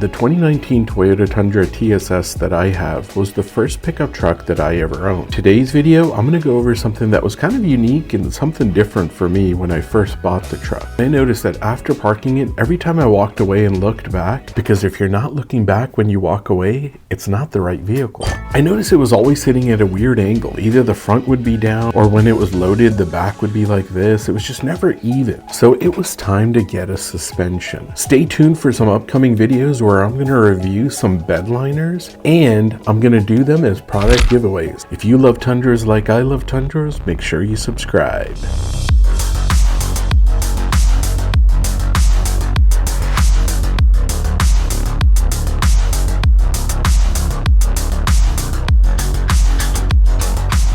The 2019 Toyota Tundra TSS that I have was the first pickup truck that I ever owned. Today's video, I'm going to go over something that was kind of unique and something different for me when I first bought the truck. I noticed that after parking it, every time I walked away and looked back, because if you're not looking back when you walk away, it's not the right vehicle. I noticed it was always sitting at a weird angle. Either the front would be down, or when it was loaded, the back would be like this. It was just never even. So it was time to get a suspension. Stay tuned for some upcoming videos where I'm going to review some bed liners, and I'm going to do them as product giveaways. If you love Tundras like I love Tundras, make sure you subscribe.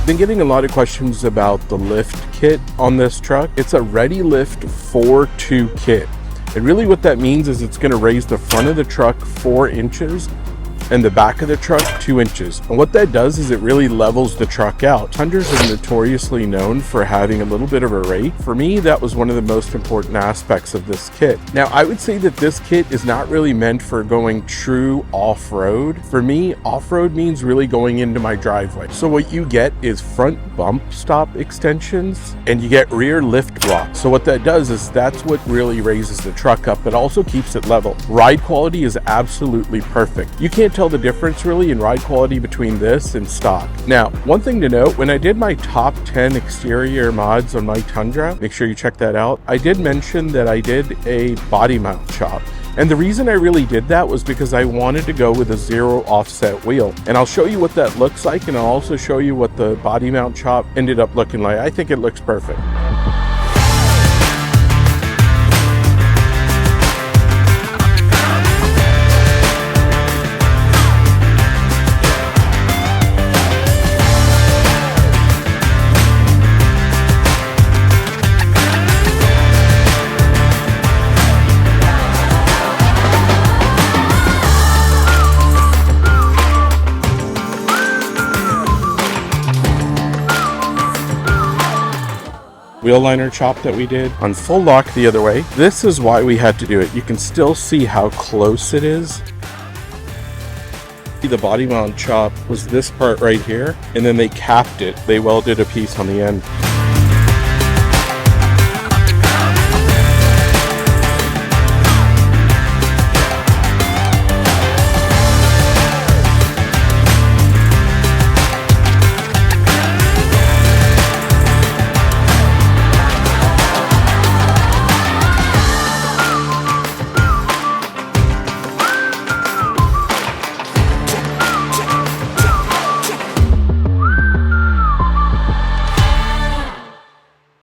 Been getting a lot of questions about the lift kit on this truck. It's a ReadyLift 4-2 kit. And really what that means is it's going to raise the front of the truck 4 inches and the back of the truck 2 inches. And what that does is it really levels the truck out. Tundras are notoriously known for having a little bit of a rake. For me, that was one of the most important aspects of this kit. Now, I would say that this kit is not really meant for going true off-road. For me, off-road means really going into my driveway. So what you get is front bump stop extensions, and you get rear lift blocks. So what that does is that's what really raises the truck up. It also keeps it level. Ride quality is absolutely perfect. You can't tell the difference really in ride quality between this and stock. Now, one thing to note, when I did my top 10 exterior mods on my Tundra, make sure you check that out, I did mention that I did a body mount chop. And the reason I really did that was because I wanted to go with a 0 offset wheel. And I'll show you what that looks like, and I'll also show you what the body mount chop ended up looking like. I think it looks perfect. Wheel liner chop that we did on full lock the other way. This is why we had to do it. You can still see how close it is. The body mount chop was this part right here, and then they capped it. They welded a piece on the end.